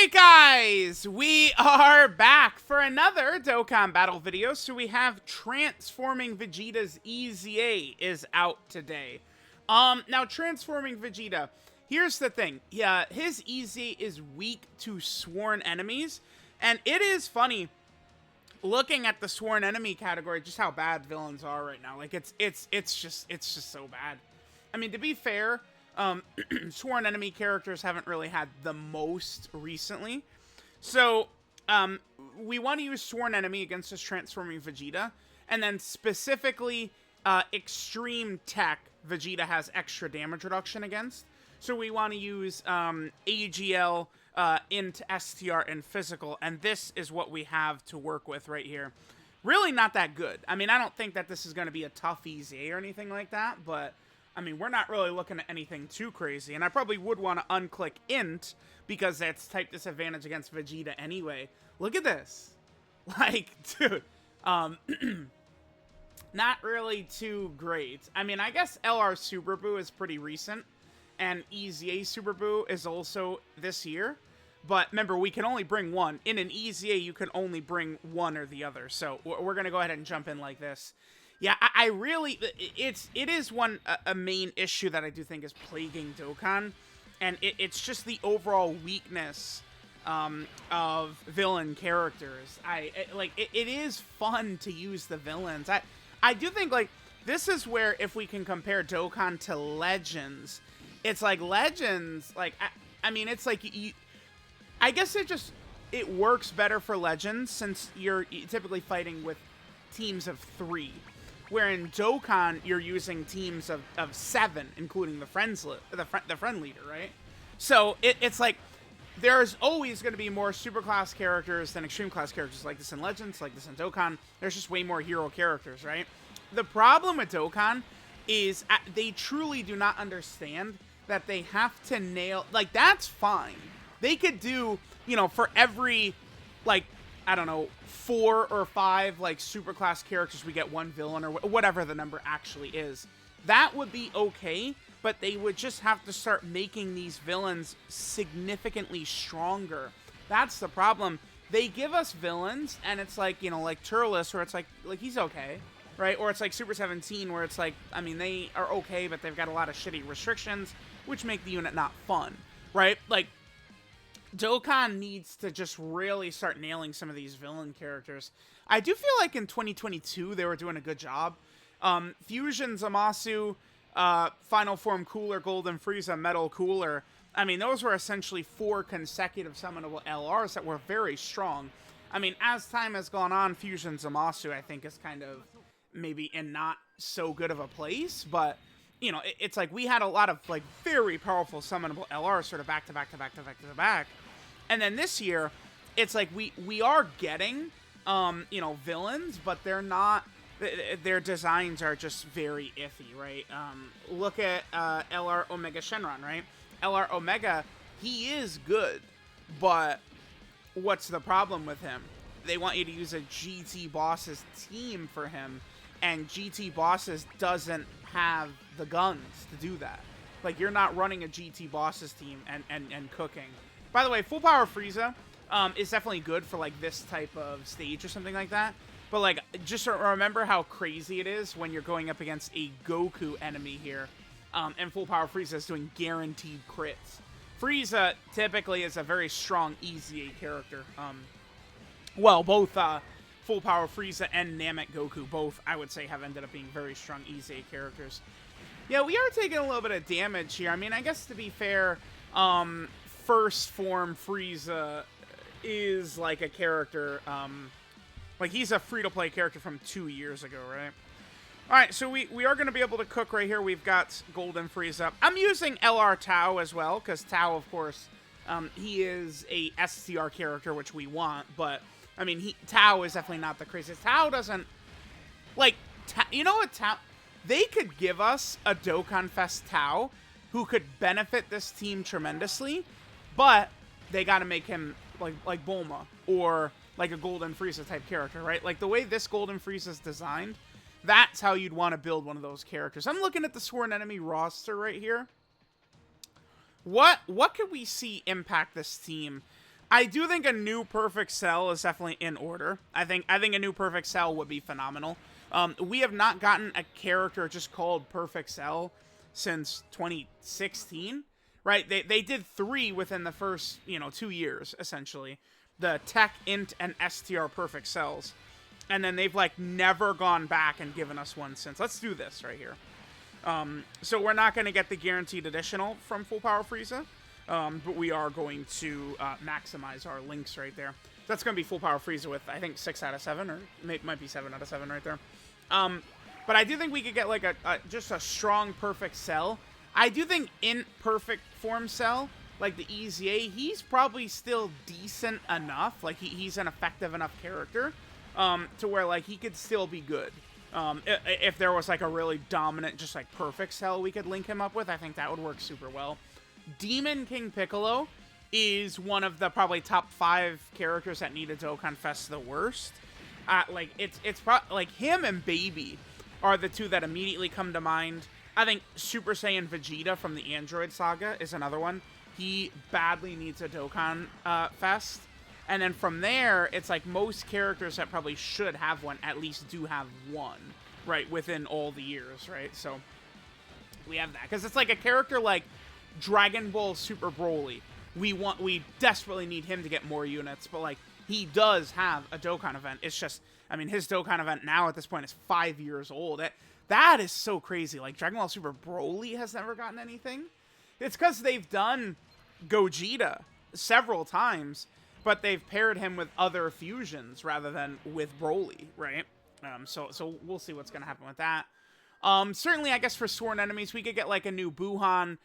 Alright guys, we are back for another Dokkan battle video. So we have Transforming Vegeta's EZA is out today. Now Transforming Vegeta, here's the thing. Yeah, his EZA is weak to sworn enemies, and it is funny looking at the sworn enemy category just how bad villains are right now. Like it's just so bad. I mean, to be fair, sworn enemy characters haven't really had the most recently. So, we want to use sworn enemy against this Transforming Vegeta. And then specifically, extreme tech, Vegeta has extra damage reduction against. So we want to use AGL into STR and physical. And this is what we have to work with right here. Really not that good. I mean, I don't think that this is going to be a tough EZA or anything like that, but I mean, we're not really looking at anything too crazy, and I probably would want to unclick int, because that's type disadvantage against Vegeta anyway. Look at this. Like, dude, not really too great. I mean, I guess LR Super Buu is pretty recent, and EZA Super Buu is also this year, but remember, we can only bring one. In an EZA, you can only bring one or the other, so we're going to go ahead and jump in like this. Yeah, I really, it is a main issue that I do think is plaguing Dokkan, and it's just the overall weakness of villain characters. It is fun to use the villains. I do think, like, this is where, if we can compare Dokkan to Legends, it's like Legends, like, I mean, it's like, I guess it works better for Legends, since you're typically fighting with teams of 3. Where in Dokkan, you're using teams of 7, including the friend leader, right? So it's like, there's always going to be more superclass characters than extreme class characters, like this in Legends, like this in Dokkan. There's just way more hero characters, right? The problem with Dokkan is they truly do not understand that they have to nail, like, that's fine. They could do, you know, for every, like, I don't know, 4 or 5, like, superclass characters, we get one villain, or whatever the number actually is. That would be okay, but they would just have to start making these villains significantly stronger. That's the problem. They give us villains, and it's like, you know, like Turles, where it's like he's okay, right? Or it's like Super 17, where it's like, I mean, they are okay, but they've got a lot of shitty restrictions, which make the unit not fun, right? Like, Dokkan needs to just really start nailing some of these villain characters. I do feel like in 2022, they were doing a good job. Fusion Zamasu, Final Form Cooler, Golden Frieza, Metal Cooler. I mean, those were essentially 4 consecutive summonable LRs that were very strong. I mean, as time has gone on, Fusion Zamasu, I think, is kind of maybe in not so good of a place, but you know, it's like we had a lot of, like, very powerful summonable LRs sort of back to back to back to back to back. And then this year, it's like we are getting, you know, villains, but they're not, their designs are just very iffy, right? Look at LR Omega Shenron, right? LR Omega, he is good, but what's the problem with him? They want you to use a GT Bosses team for him, and GT Bosses doesn't have the guns to do that. Like, you're not running a GT Bosses team and cooking. By the way, Full Power Frieza is definitely good for, like, this type of stage or something like that. But, like, just remember how crazy it is when you're going up against a Goku enemy here. And Full Power Frieza is doing guaranteed crits. Frieza typically is a very strong EZA character. Well, both Full Power Frieza and Namek Goku, both, I would say, have ended up being very strong EZA characters. Yeah, we are taking a little bit of damage here. I mean, I guess to be fair, First Form Frieza is like a character, like, he's a free-to-play character from 2 years ago, right? Alright, so we are going to be able to cook right here. We've got Golden Frieza. I'm using LR Tao as well, because Tao, of course, he is a STR character, which we want, but I mean, Tao is definitely not the craziest. Tao doesn't, like, you know what, Tao, they could give us a Dokkan Fest Tao who could benefit this team tremendously, but they got to make him like Bulma, or like a Golden Frieza type character, right? Like, the way this Golden Frieza is designed, that's how you'd want to build one of those characters. I'm looking at the Sworn Enemy roster right here. What could we see impact this team? I do think a new Perfect Cell is definitely in order. I think a new Perfect Cell would be phenomenal. We have not gotten a character just called Perfect Cell since 2016, right? They did 3 within the first, 2 years, essentially. The Tech, Int, and STR Perfect Cells. And then they've, like, never gone back and given us one since. Let's do this right here. So we're not going to get the guaranteed additional from Full Power Frieza. But we are going to maximize our links right there. So that's going to be Full Power Frieza with, I think, 6 out of 7, or it might be 7 out of 7 right there. But I do think we could get, like, just a strong Perfect Cell. I do think in Perfect Form Cell, like the EZA, he's probably still decent enough. Like, he's an effective enough character to where, like, he could still be good. If there was, like, a really dominant, just, like, Perfect Cell we could link him up with, I think that would work super well. Demon King Piccolo is one of the probably top 5 characters that need a Dokkan Fest the worst. Like, like, him and Baby are the 2 that immediately come to mind. I think Super Saiyan Vegeta from the Android Saga is another one. He badly needs a Dokkan Fest. And then from there, it's like most characters that probably should have one at least do have one, right, within all the years, right? So we have that. Because it's like a character like Dragon Ball Super Broly. We desperately need him to get more units, but, like, he does have a Dokkan event. It's just, I mean, his Dokkan event now at this point is 5 years old. That is so crazy. Like, Dragon Ball Super Broly has never gotten anything. It's because they've done Gogeta several times, but they've paired him with other fusions rather than with Broly, right? So we'll see what's going to happen with that. Certainly, I guess for Sworn Enemies, we could get, like, a new Buhan.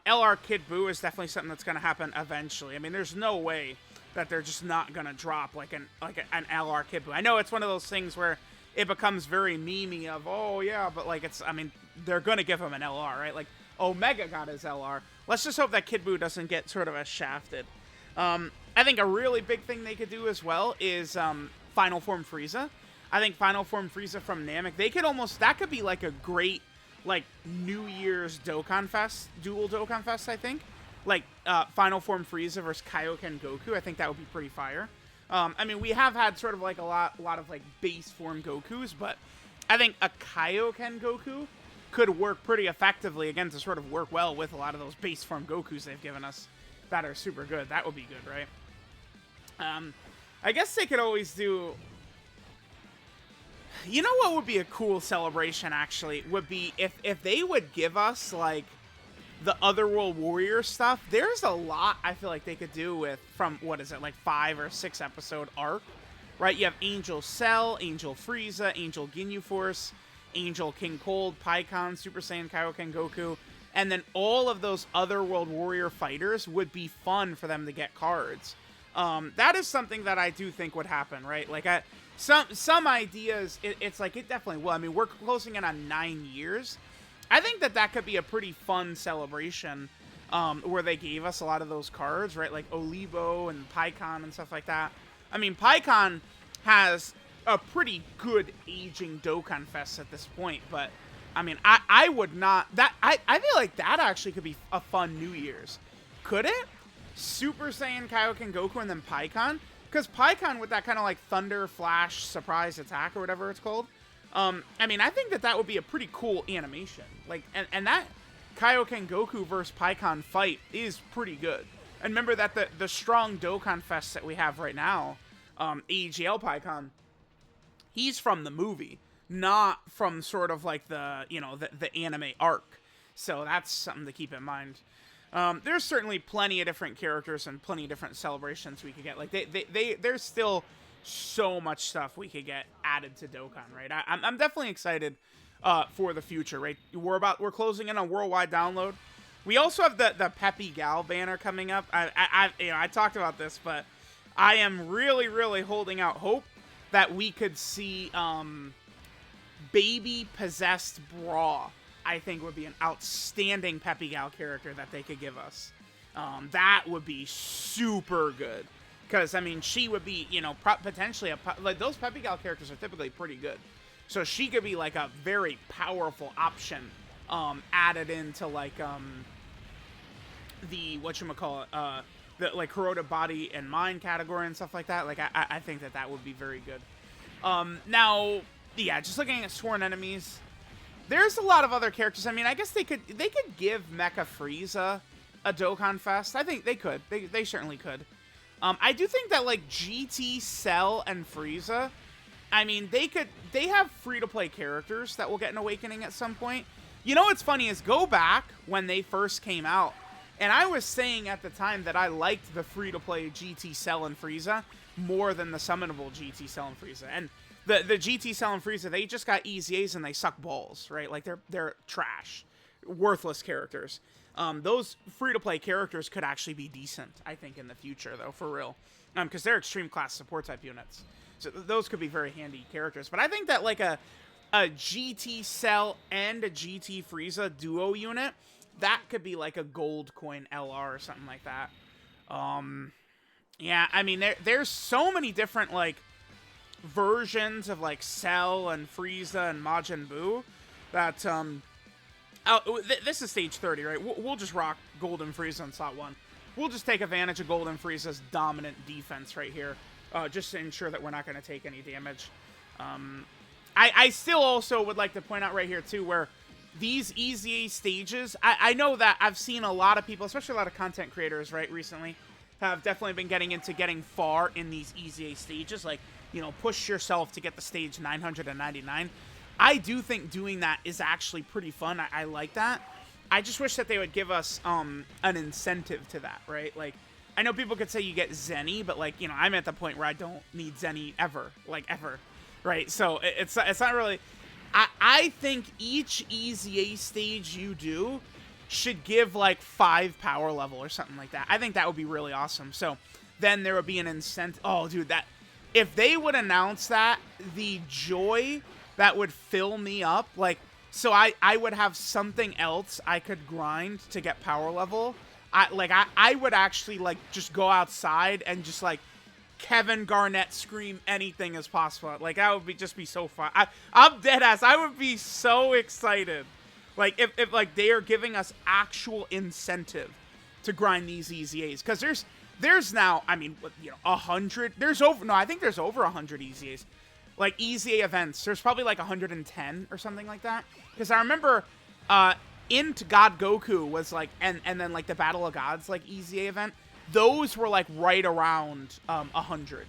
LR Kid Buu is definitely something that's going to happen eventually. I mean, there's no way that they're just not going to drop, like, an LR Kid Buu. I know it's one of those things where it becomes very memey of, oh, yeah, but, like, I mean, they're going to give him an LR, right? Like, Omega got his LR. Let's just hope that Kid Buu doesn't get sort of shafted. I think a really big thing they could do as well is Final Form Frieza. I think Final Form Frieza from Namek, that could be like a great, like, New Year's Dokkan Fest, dual Dokkan Fest, I think. Like, Final Form Frieza versus Kaioken Goku, I think that would be pretty fire. I mean, we have had sort of, like, a lot of, like, base form Gokus, but I think a Kaioken Goku could work pretty effectively, again, to sort of work well with a lot of those base form Gokus they've given us that are super good. That would be good, right? I guess they could always do... You know what would be a cool celebration, actually? Would be if they would give us, like, the Otherworld Warrior stuff. There's a lot I feel like they could do with, from, what is it, like 5 or 6 episode arc, right? You have Angel Cell, Angel Frieza, Angel Ginyu Force, Angel King Cold, Pikkon, Super Saiyan Kaioken Goku, and then all of those Otherworld Warrior fighters would be fun for them to get cards. That is something that I do think would happen, right? Like, some ideas, it's like, it definitely will. I mean, we're closing in on 9 years. I think that could be a pretty fun celebration, where they gave us a lot of those cards, right? Like Olibo and Pikkon and stuff like that. I mean, Pikkon has a pretty good aging Dokkan Fest at this point, but I mean, I would not, I feel like that actually could be a fun New Year's. Could it? Super Saiyan Kaioken Goku and then Pikkon? Because Pikkon with that kind of like Thunder Flash Surprise Attack or whatever it's called, I mean, I think that would be a pretty cool animation. Like, and that Kaioken Goku versus Pikkon fight is pretty good. And remember that the strong Dokkan Fest that we have right now, AEGL Pikkon, he's from the movie, not from sort of like the, you know, the anime arc. So that's something to keep in mind. There's certainly plenty of different characters and plenty of different celebrations we could get. Like, there's still so much stuff we could get added to Dokkan, right? I'm definitely excited for the future, right? We're closing in on worldwide download. We also have the Peppy Gal banner coming up. I talked about this, but I am really, really holding out hope that we could see Baby Possessed Bra. I think would be an outstanding Peppy Gal character that they could give us. That would be super good. Because, I mean, she would be, you know, potentially like, those Peppy Gal characters are typically pretty good. So she could be, like, a very powerful option added into, like, the, whatchamacallit, the like corroded body and mind category and stuff like that. Like I think that would be very good. Now, yeah, just looking at sworn enemies, there's a lot of other characters. I mean, I guess they could give Mecha Frieza a Dokkan Fest. I think they could. They certainly could. I do think that like GT, Cell, and Frieza, I mean, they have free-to-play characters that will get an awakening at some point. You know what's funny is go back when they first came out, and I was saying at the time that I liked the free-to-play GT, Cell, and Frieza more than the summonable GT, Cell, and Frieza. And the GT, Cell, and Frieza, they just got EZAs and they suck balls, right? Like they're trash, worthless characters. Those free-to-play characters could actually be decent, I think, in the future, though, for real. Because they're extreme class support type units. So those could be very handy characters. But I think that, like, a GT Cell and a GT Frieza duo unit, that could be, like, a gold coin LR or something like that. Yeah, I mean, there's so many different, like, versions of, like, Cell and Frieza and Majin Buu that, this is stage 30, right? We'll just rock Golden Frieza on slot 1. We'll just take advantage of Golden Frieza's dominant defense right here, just to ensure that we're not going to take any damage. I still also would like to point out right here, too, where these EZA stages, I know that I've seen a lot of people, especially a lot of content creators, right, recently, have definitely been getting far in these EZA stages, like, you know, push yourself to get the stage 999. I do think doing that is actually pretty fun. I like that. I just wish that they would give us an incentive to that, right? Like, I know people could say you get Zenny, but, like, you know, I'm at the point where I don't need Zenny ever, like, ever, right? So it's not really... I think each EZA stage you do should give, like, 5 power level or something like that. I think that would be really awesome. So then there would be an incentive... Oh, dude, that... If they would announce that, the joy that would fill me up, like, so I would have something else I could grind to get power level. I would actually, like, just go outside and just, like, Kevin Garnett scream anything as possible. Like, that would just be so fun. I'm dead ass. I would be so excited. Like, if like, they are giving us actual incentive to grind these EZAs. Because there's now, I mean, you know, 100. I think there's over 100 EZAs. Like, EZA events. There's probably, like, 110 or something like that. Because I remember, Int God Goku was, like, and then, like, the Battle of Gods, like, EZA event. Those were, like, right around 100.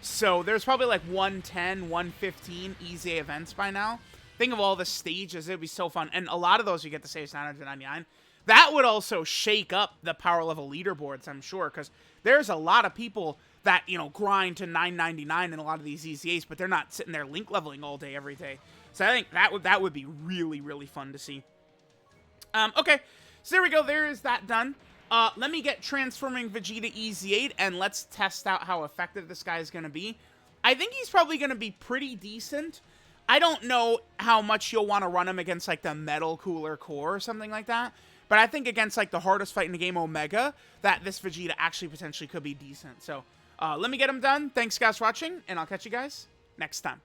So there's probably, like, 110, 115 EZA events by now. Think of all the stages. It would be so fun. And a lot of those you get to save 999. That would also shake up the power level leaderboards, I'm sure. Because there's a lot of people that, you know, grind to 999 in a lot of these EZAs, but they're not sitting there link leveling all day, every day. So I think that would be really, really fun to see. Okay, so there we go. There is that done. Let me get Transforming Vegeta EZ8, and let's test out how effective this guy is going to be. I think he's probably going to be pretty decent. I don't know how much you'll want to run him against, like, the Metal Cooler Core or something like that. But I think against, like, the hardest fight in the game, Omega, that this Vegeta actually potentially could be decent. So, let me get him done. Thanks, guys, for watching, and I'll catch you guys next time.